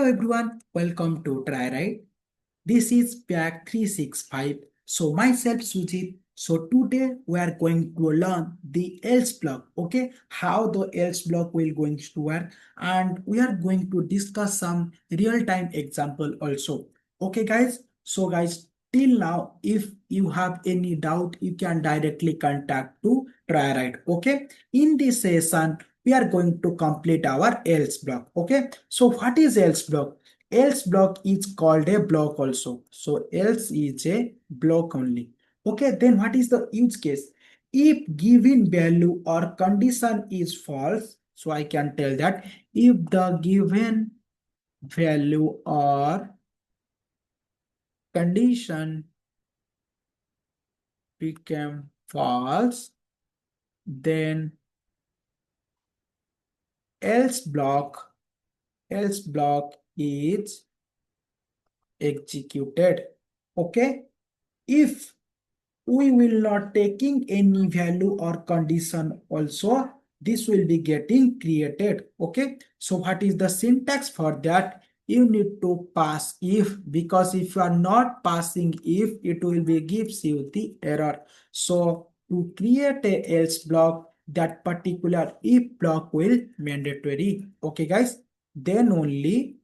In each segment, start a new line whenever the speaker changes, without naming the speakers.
Hello everyone, welcome to Try Right. This is Pack 365. So myself Sujit. So today we are going to learn the else block. Okay, how the else block will going to work, and we are going to discuss some real-time example also. Okay, guys. So guys, till now, if you have any doubt, you can directly contact to Try Right. Okay. In this session, we are going to complete our else block. Okay. So what is else block? Else block is called a block also. So else is a block only. Okay, then what is the use case? If given value or condition is false, so I can tell that if the given value or condition became false, then else block else block is executed. Okay, if we will not taking any value or condition also, this will be getting created. Okay, so what is the syntax for that? You need to pass if, because if you are not passing if, it will be gives you the error. So to create a else block, that particular if block will mandatory. Okay guys, then only.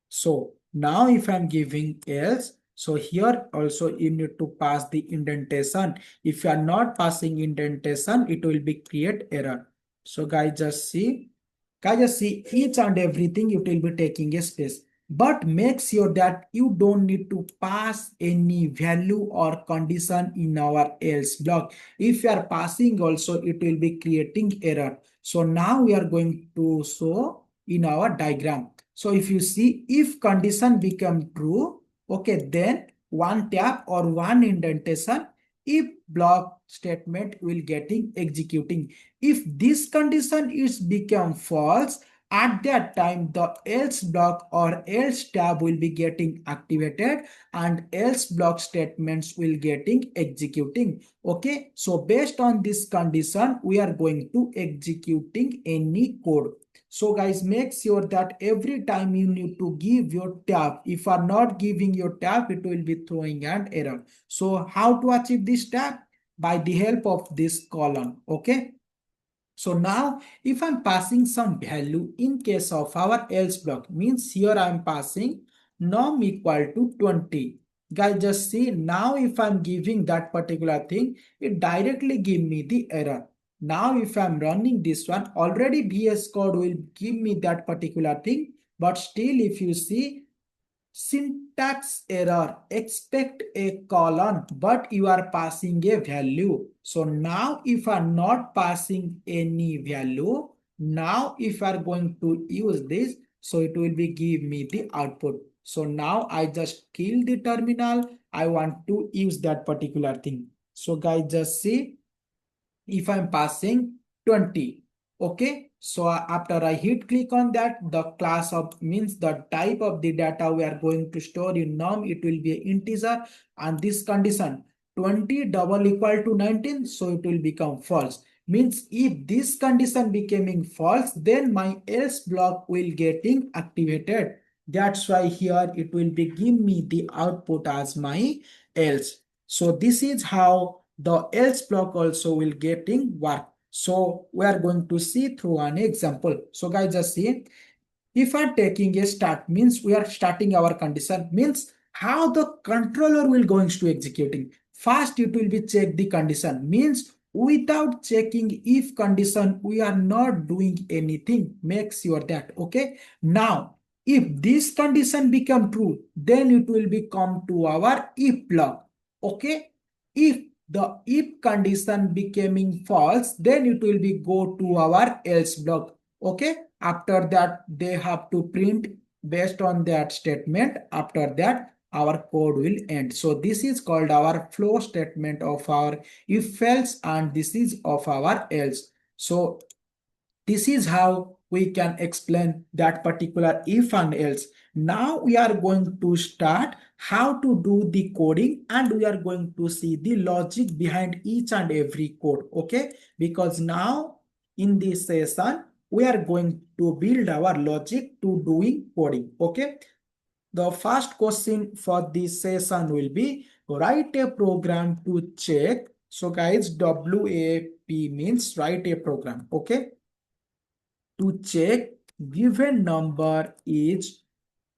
So now if I'm giving else, so here also you need to pass the indentation. If you are not passing indentation, it will be create error. So guys just see each and everything, it will be taking a space. But make sure that you don't need to pass any value or condition in our else block. If you are passing also, it will be creating error. So now we are going to show in our diagram. So if you see, if condition become true, okay, then one tab or one indentation, if block statement will getting executing. If this condition is become false, at that time the else block or else tab will be getting activated and else block statements will getting executing. Okay, so based on this condition, we are going to executing any code. So guys, make sure that every time you need to give your tab. If you are not giving your tab, it will be throwing an error. So how to achieve this tab? By the help of this column. Okay. So now if I'm passing some value in case of our else block, means here I'm passing num equal to 20. Guys, just see now if I'm giving that particular thing, it directly give me the error. Now if I'm running this one, already VS Code will give me that particular thing. But still if you see, syntax error, expect a colon, but you are passing a value. So now if I am not passing any value, now if I are going to use this, so it will be give me the output. So now I just kill the terminal. I want to use that particular thing. So guys, just see, if I'm passing 20. Okay, so after I hit click on that, the class of means the type of the data we are going to store in num, it will be an integer, and this condition 20 double equal to 19, so it will become false. Means if this condition becoming false, then my else block will getting activated. That's why here it will be give me the output as my else. So this is how the else block also will getting work. So we are going to see through an example. So guys, just see, if I'm taking a start, means we are starting our condition, means how the controller will going to executing. First it will be check the condition, means without checking if condition we are not doing anything. Make sure that. Okay, now if this condition become true, then it will become to our if block. Okay, if the if condition becoming false, then it will be go to our else block. Okay, after that they have to print based on that statement. After that our code will end. So this is called our flow statement of our if else, and this is of our else. So this is how we can explain that particular if and else. Now we are going to start how to do the coding, and we are going to see the logic behind each and every code. Okay, because now in this session we are going to build our logic to doing coding. Okay. The first question for this session will be write a program to check. So guys, WAP means write a program. Okay. To check given number is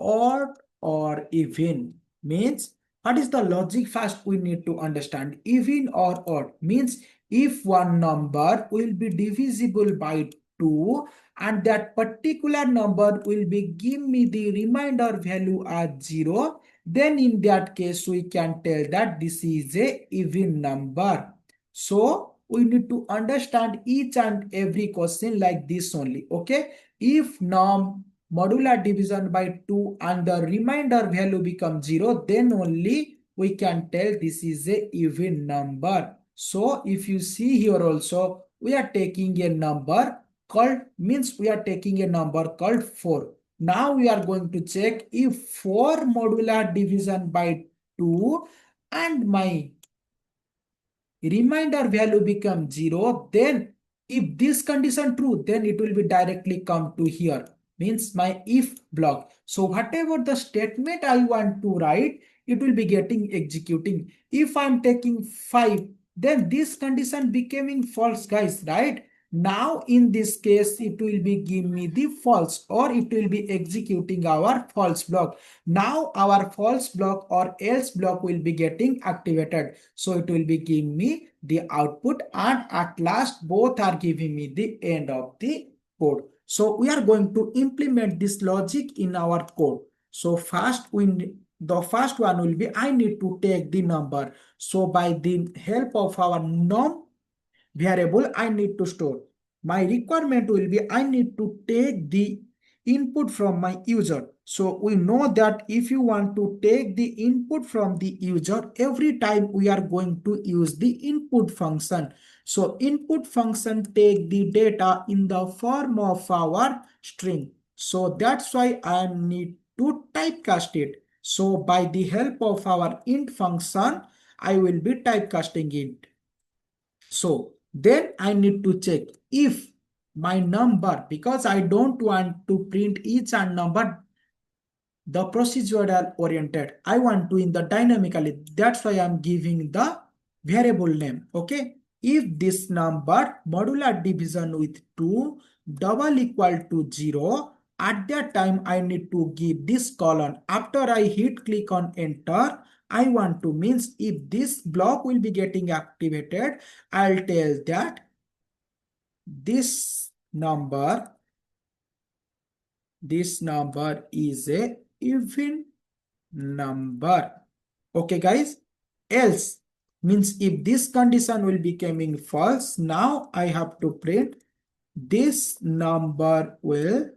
odd or even. Means what is the logic? First we need to understand even or odd means if one number will be divisible by 2 and that particular number will be give me the remainder value as 0, then in that case we can tell that this is a even number. So we need to understand each and every question like this only. Okay. If num modular division by 2 and the remainder value becomes 0, then only we can tell this is a even number. So if you see here also, we are taking a number called, means we are taking a number called 4. Now we are going to check if 4 modular division by 2 and my remainder value becomes 0, then if this condition true, then it will be directly come to here, means my if block. So whatever the statement I want to write, it will be getting executing. If I'm taking 5, then this condition becoming false, guys, right? Now in this case, it will be give me the false, or it will be executing our false block. Now our false block or else block will be getting activated. So it will be giving me the output, and at last both are giving me the end of the code. So we are going to implement this logic in our code. So the first one will be I need to take the number. So by the help of our num variable I need to store. My requirement will be I need to take the input from my user. So we know that if you want to take the input from the user, every time we are going to use the input function. So input function take the data in the form of our string. So that's why I need to typecast it. So by the help of our int function, I will be typecasting it. So then I need to check if my number, because I don't want to print each and number the procedural oriented. I want to in the dynamically. That's why I'm giving the variable name. Okay. If this number modular division with 2 double equal to 0, at that time I need to give this colon. After I hit click on enter, I want to means if this block will be getting activated, I'll tell that this number is a even number. Okay guys, else means if this condition will be coming false, now I have to print this number will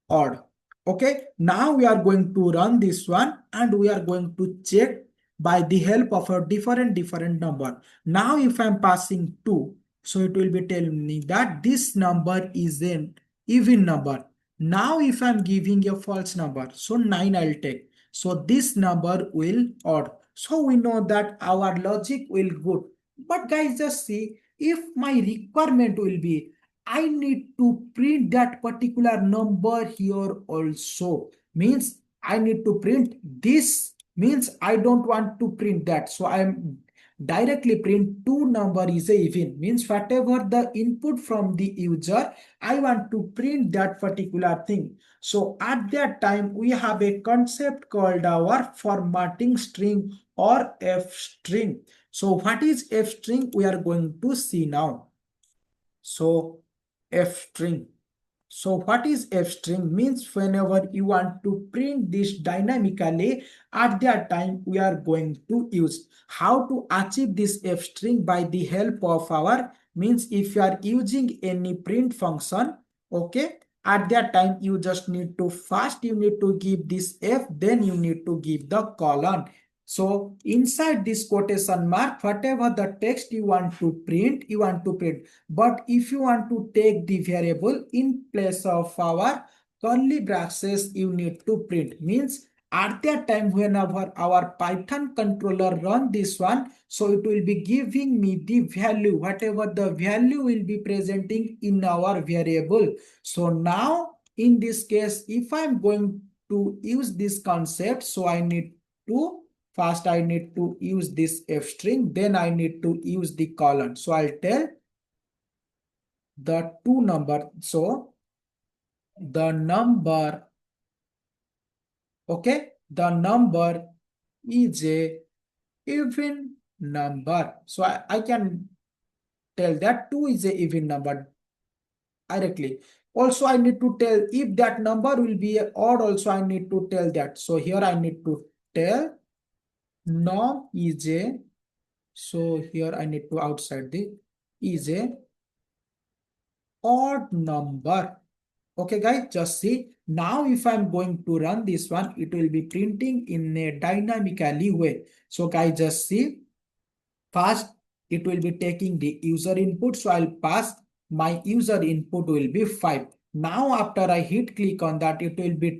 odd. Okay, now we are going to run this one and we are going to check by the help of a different number. Now if I'm passing 2, so it will be telling me that this number is an even number. Now if I'm giving a false number, so 9 I'll take. So this number will odd. So we know that our logic will good. But guys, just see if my requirement will be I need to print that particular number here also. Means I need to print this, means I don't want to print that. So I'm directly print 2 number is a even, means whatever the input from the user, I want to print that particular thing. So at that time we have a concept called our formatting string or F string. So what is F string? We are going to see now. So F string. So what is F string? Means whenever you want to print this dynamically, at that time we are going to use. How to achieve this F string? By the help of our, means if you are using any print function, okay, at that time you just need to first you need to give this F, then you need to give the colon. So inside this quotation mark, whatever the text you want to print, you want to print. But if you want to take the variable in place of our curly braces, you need to print. Means at that time whenever our Python controller run this one, so it will be giving me the value, whatever the value will be presenting in our variable. So now in this case, if I'm going to use this concept, so I need to first I need to use this f string, then I need to use the colon. So I'll tell the two number. So the number, okay, the number is a even number. So I can tell that 2 is a even number directly. Also, I need to tell if that number will be a odd, also I need to tell that. So here I need to tell num is a, so here I need to outside the is a odd number. Okay, guys, just see. Now, if I'm going to run this one, it will be printing in a dynamically way. So, guys, just see. First, it will be taking the user input. So, I'll pass my user input will be 5. Now, after I hit click on that, it will be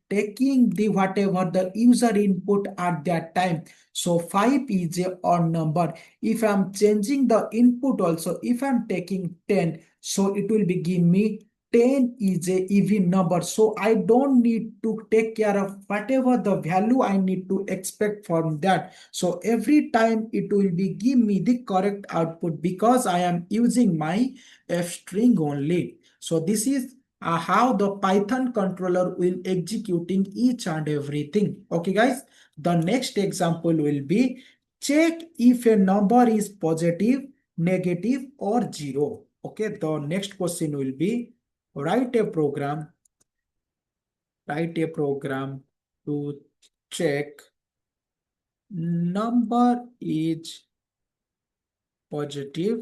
taking the whatever the user input at that time. So, 5 is a odd number. If I'm changing the input also, if I'm taking 10, so it will be give me 10 is a even number. So I don't need to take care of whatever the value I need to expect from that. So every time it will be give me the correct output because I am using my f string only. So this is how the Python controller will executing each and everything. Okay, guys. The next example will be check if a number is positive, negative, or zero. Okay, the next question will be write a program, write a program to check number is positive,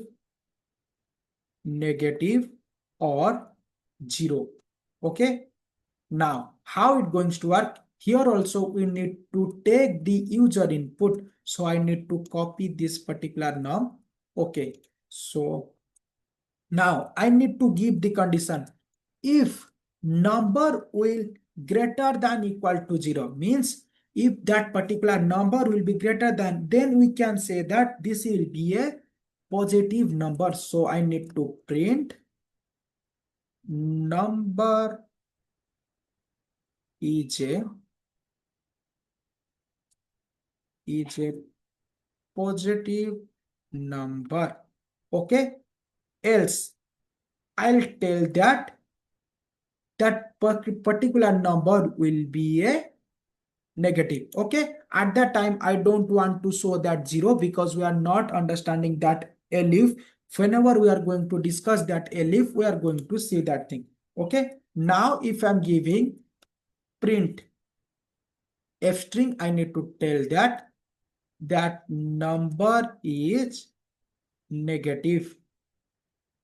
negative, or zero. Okay, now how it going to work? Here also we need to take the user input. So I need to copy this particular num. Okay, so now I need to give the condition. If number will greater than equal to 0, means if that particular number will be greater than, then we can say that this will be a positive number. So I need to print number is a positive number. Okay, else I'll tell that particular number will be a negative. Okay, at that time I don't want to show that 0 because we are not understanding that elif. Whenever we are going to discuss that elif, we are going to see that thing. Okay, now if I'm giving print f string, I need to tell that number is negative.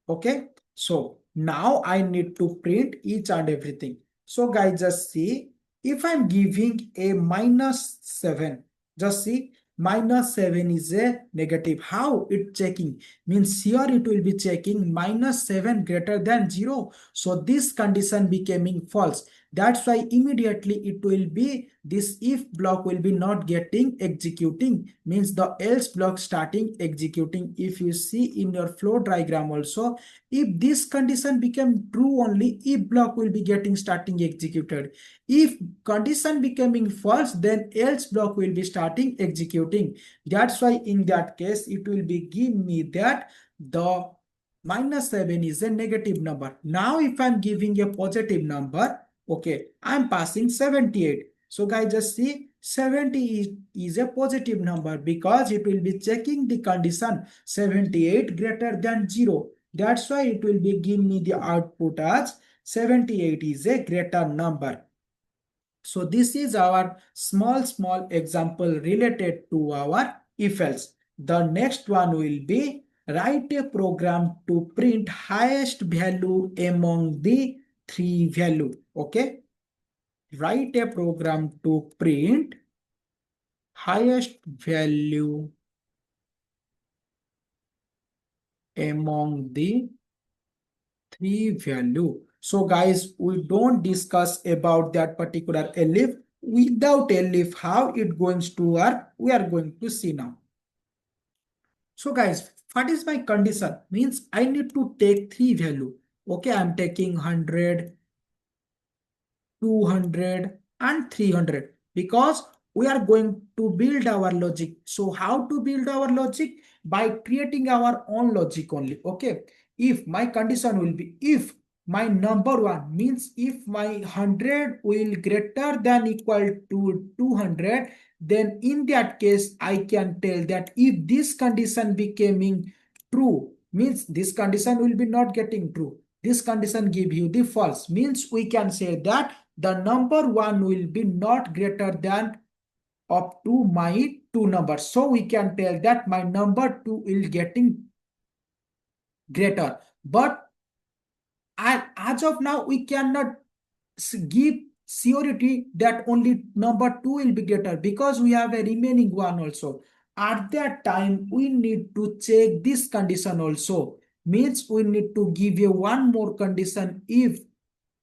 Okay, so now I need to print each and everything. So guys, just see, if I'm giving a -7, just see, -7 is a negative. How it checking? Means here it will be checking -7 greater than 0. So this condition becoming false. That's why immediately it will be this if block will be not getting executing, means the else block starting executing. If you see in your flow diagram also, if this condition become true, only if block will be getting starting executed. If condition becoming false, then else block will be starting executing. That's why in that case it will be give me that the -7 is a negative number. Now if I'm giving a positive number, okay, I'm passing 78. So guys, just see, 70 is a positive number because it will be checking the condition 78 greater than 0. That's why it will be give me the output as 78 is a greater number. So this is our small example related to our if else. The next one will be write a program to print highest value among the three value. Okay, write a program to print highest value among the three value. So guys, we don't discuss about that particular elif. without elif, how it going to work, we are going to see now. So guys, what is my condition? Means I need to take three value. Okay, I'm taking 100, 200 and 300 because we are going to build our logic. So how to build our logic? By creating our own logic only. Okay, if my condition will be, if my number one, means if my 100 will greater than equal to 200, then in that case I can tell that if this condition becoming true, means this condition will be not getting true, this condition give you the false, means we can say that the number 1 will be not greater than up to my two numbers. So we can tell that my number 2 will getting greater. But as of now, we cannot give surety that only number 2 will be greater because we have a remaining one also. At that time, we need to check this condition also. Means we need to give you one more condition. If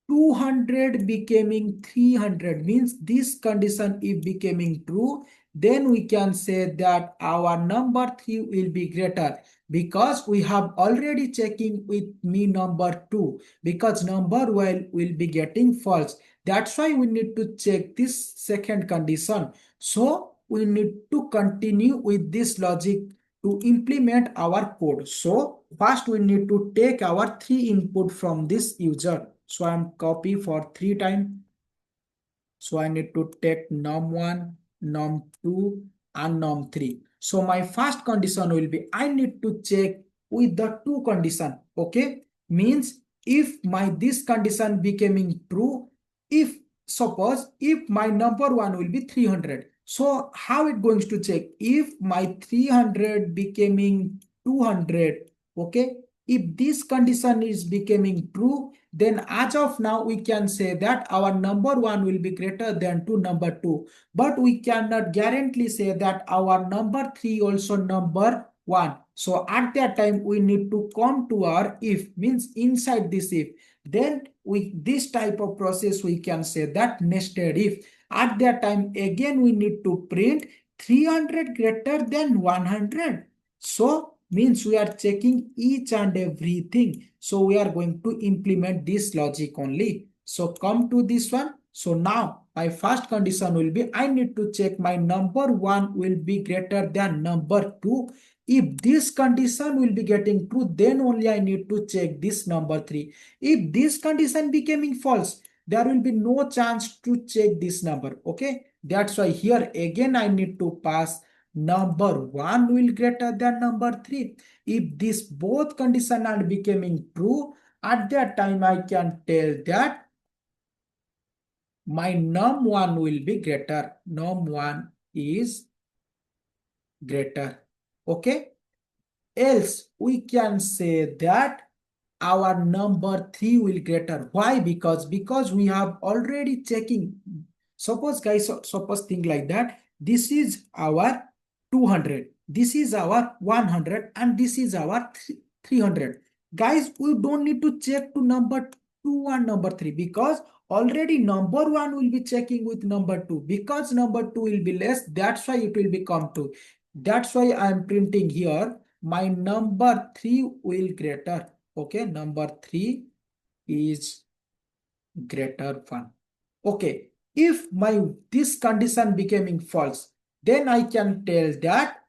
200 becoming 300, means this condition if becoming true, then we can say that our number 3 will be greater, because we have already checking with me number 2, because number 1 will be getting false. That's why we need to check this second condition. So we need to continue with this logic to implement our code. So first we need to take our 3 input from this user. So I'm copy for 3 times. So I need to take num1, num2 and num3. So my first condition will be, I need to check with the two condition. Okay. Means if my this condition becoming true, if suppose if my number 1 will be 300. So how it going to check? If my 300 becoming 200. Okay. If this condition is becoming true, then as of now we can say that our number 1 will be greater than to number 2, but we cannot guarantee say that our number 3 also number 1. So at that time we need to come to our if, means inside this if, then with this type of process we can say that nested if. At that time again we need to print 300 greater than 100. So means we are checking each and everything. So we are going to implement this logic only. So come to this one. So now my first condition will be, I need to check my number 1 will be greater than number 2. If this condition will be getting true, then only I need to check this number 3. If this condition becoming false, there will be no chance to check this number. Okay. That's why here again I need to pass number 1 will greater than number 3. If this both condition are becoming true, at that time I can tell that my num1 will be greater. Num1 is greater. Okay. Else we can say that our number 3 will greater. Why? Because we have already checking. Suppose guys, suppose think like that. This is our 200. This is our 100 and this is our 300. Guys, we don't need to check to number 2 and number 3 because already number 1 will be checking with number 2, because number 2 will be less. That's why it will become 2. That's why I am printing here my number 3 will greater. Okay, number 3 is greater 1. Okay, if my this condition becoming false, then I can tell that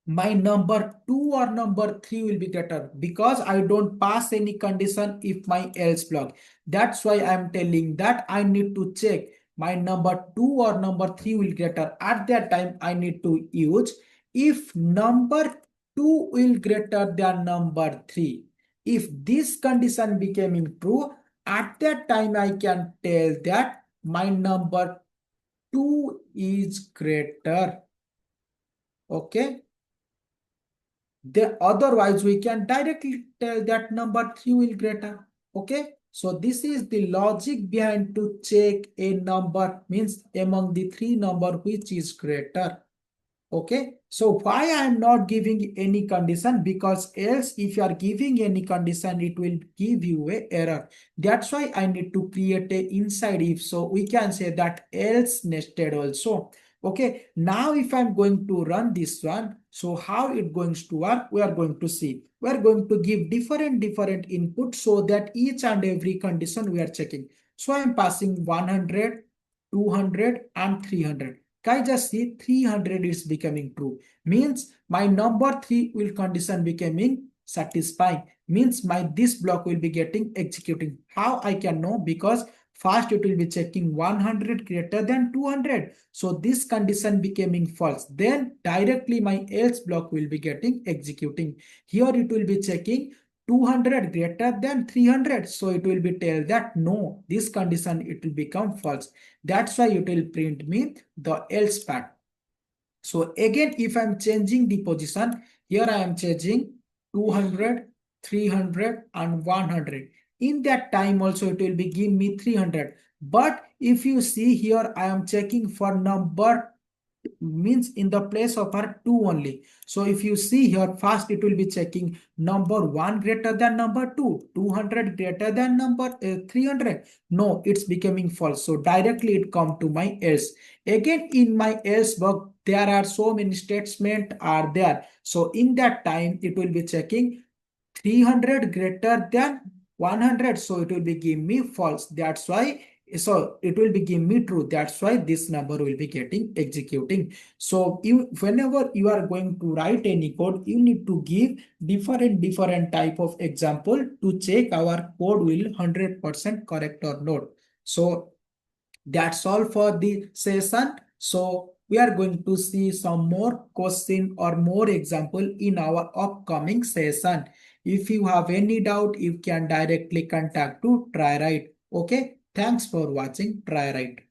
my number 2 or number 3 will be greater, because I don't pass any condition if my else block. That's why I'm telling that I need to check my number 2 or number 3 will greater. At that time I need to use if number 2 will greater than number 3. If this condition becoming true, at that time I can tell that my number 2 is greater. Okay. Otherwise we can directly tell that number 3 will greater. Okay. So this is the logic behind to check a number, means among the three number which is greater. Okay, so why I am not giving any condition? Because else if you are giving any condition, it will give you a error. That's why I need to create a inside if. So we can say that else nested also. Okay, now if I'm going to run this one, so how it going to work, we are going to see. We are going to give different input so that each and every condition we are checking. So I'm passing 100, 200 and 300. Guys, just see 300 is becoming true. Means my number 3 will condition becoming satisfying. Means my this block will be getting executing. How I can know? Because first it will be checking 100 greater than 200. So this condition becoming false. Then directly my else block will be getting executing. Here it will be checking 200 greater than 300. So it will be tell that no, this condition it will become false. That's why it will print me the else part. So again, if I'm changing the position, here I am changing 200, 300 and 100. In that time also it will be give me 300. But if you see here, I am checking for number means in the place of our 2 only. So if you see here, first it will be checking number 1 greater than number 2, 200 greater than number 300. No, it's becoming false. So directly it come to my else. Again in my else box, there are so many statements are there. So in that time, it will be checking 300 greater than 100. So it will be give me false. That's why so it will be give me true. That's why this number will be getting executing. So you whenever you are going to write any code, you need to give different type of example to check our code will 100% correct or not. So that's all for the session. So we are going to see some more question or more example in our upcoming session. If you have any doubt, you can directly contact to TryWrite. Okay. Thanks for watching TryWrite.